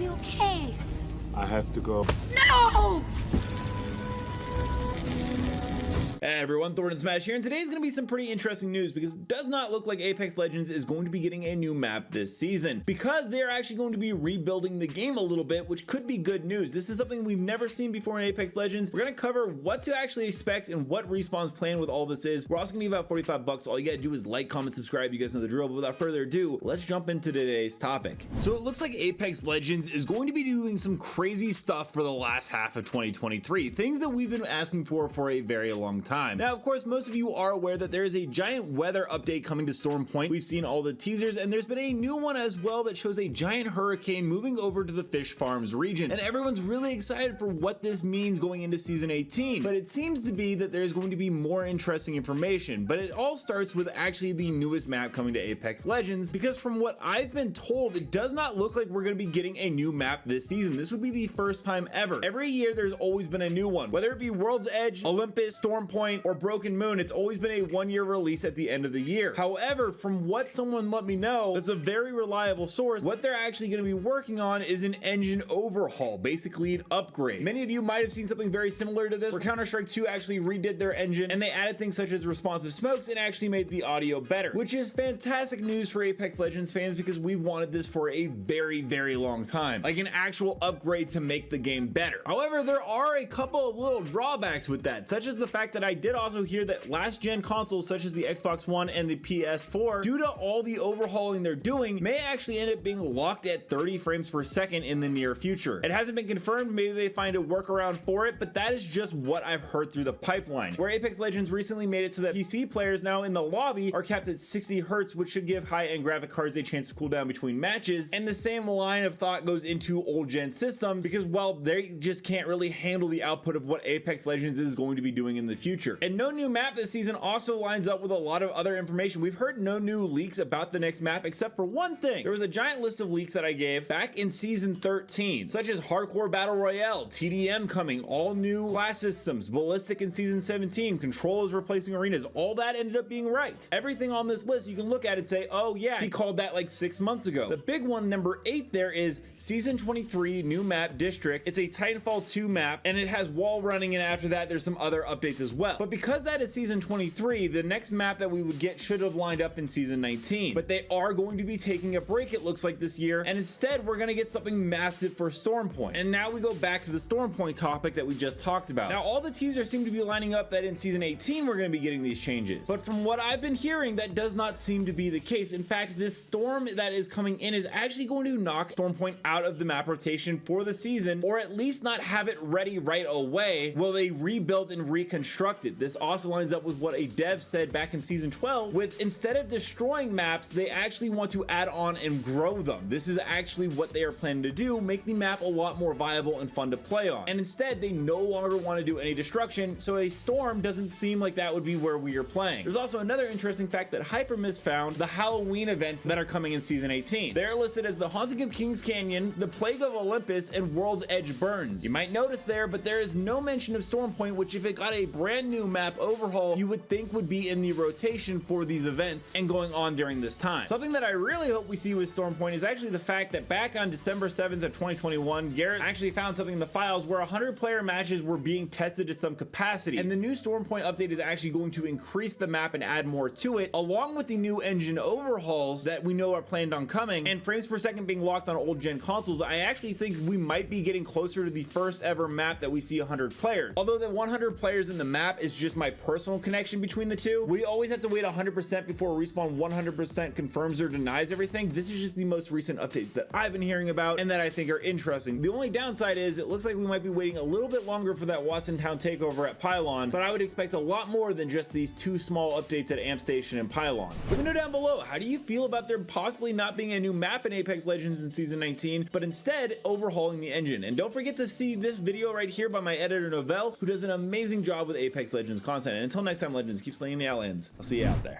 be okay. I have to go. No! Hey everyone, Thordan Smash here, and today's going to be some pretty interesting news because it does not look like Apex Legends is going to be getting a new map this season because they're actually going to be rebuilding the game a little bit, which could be good news. This is something we've never seen before in Apex Legends. We're going to cover what to actually expect and what Respawn's plan with all this is. We're also going to be about 45 bucks. All you got to do is like, comment, subscribe. You guys know the drill, but without further ado, let's jump into today's topic. So it looks like Apex Legends is going to be doing some crazy stuff for the last half of 2023, things that we've been asking for a very long time. Now, of course, most of you are aware that there is a giant weather update coming to Storm Point. We've seen all the teasers, and there's been a new one as well that shows a giant hurricane moving over to the Fish Farms region, and everyone's really excited for what this means going into Season 18. But it seems to be that there's going to be more interesting information, but it all starts with actually the newest map coming to Apex Legends, because from what I've been told, it does not look like we're going to be getting a new map this season. This would be the first time ever. Every year, there's always been a new one, whether it be World's Edge, Olympus, Storm Point, or Broken Moon. It's always been a one-year release at the end of the year. However, from what someone let me know, that's a very reliable source, what they're actually going to be working on is an engine overhaul, basically an upgrade. Many of you might have seen something very similar to this, where Counter-Strike 2 actually redid their engine, and they added things such as responsive smokes and actually made the audio better, which is fantastic news for Apex Legends fans because we've wanted this for a very, very long time, like an actual upgrade to make the game better. However, there are a couple of little drawbacks with that, such as the fact that I did also hear that last gen consoles such as the Xbox One and the PS4, due to all the overhauling they're doing, may actually end up being locked at 30 frames per second in the near future. It hasn't been confirmed, maybe they find a workaround for it, but that is just what I've heard through the pipeline, where Apex Legends recently made it so that PC players now in the lobby are capped at 60 Hertz, which should give high-end graphic cards a chance to cool down between matches, and the same line of thought goes into old gen systems because, well, they just can't really handle the output of what Apex Legends is going to be doing in the future. And no new map this season also lines up with a lot of other information. We've heard no new leaks about the next map except for one thing. There was a giant list of leaks that I gave back in Season 13, such as Hardcore Battle Royale, TDM coming, all new class systems, Ballistic in Season 17, controllers replacing arenas. All that ended up being right. Everything on this list you can look at and say, oh yeah, he called that like 6 months ago. The big one, number 8 there, is Season 23 new map District. It's a Titanfall 2 map, and it has wall running, and after that there's some other updates as well. But because that is Season 23, the next map that we would get should have lined up in Season 19. But they are going to be taking a break, it looks like, this year, and instead we're going to get something massive for Storm Point. And now we go back to the Storm Point topic that we just talked about. Now all the teasers seem to be lining up that in Season 18 we're going to be getting these changes. But from what I've been hearing, that does not seem to be the case. In fact, this storm that is coming in is actually going to knock Storm Point out of the map rotation for the season, or at least not have it ready right away while they rebuild and reconstruct it. This also lines up with what a dev said back in Season 12, with instead of destroying maps, they actually want to add on and grow them. This is actually what they are planning to do, make the map a lot more viable and fun to play on. And instead, they no longer want to do any destruction, so a storm doesn't seem like that would be where we are playing. There's also another interesting fact that Hypermiss found: the Halloween events that are coming in Season 18. They're listed as the Haunting of Kings Canyon, the Plague of Olympus, and World's Edge Burns. You might notice there, but there is no mention of Storm Point, which if it got a brand new map overhaul, you would think would be in the rotation for these events and going on during this time. Something that I really hope we see with Storm Point is actually the fact that back on December 7th of 2021, Garrett actually found something in the files where 100-player matches were being tested to some capacity, and the new Storm Point update is actually going to increase the map and add more to it, along with the new engine overhauls that we know are planned on coming, and frames per second being locked on old gen consoles. I actually think we might be getting closer to the first ever map that we see 100 players. Although the 100 players in the map is just my personal connection between the two, we always have to wait 100% before Respawn 100% confirms or denies everything. This is just the most recent updates that I've been hearing about and that I think are interesting. The only downside is it looks like we might be waiting a little bit longer for that Watson Town takeover at Pylon, but I would expect a lot more than just these two small updates at Amp Station and Pylon. Let me know down below, how do you feel about there possibly not being a new map in Apex Legends in Season 19, but instead overhauling the engine? And don't forget to see this video right here by my editor Novell, who does an amazing job with Apex Legends content. And until next time, Legends, keep slaying the outlands. I'll see you out there.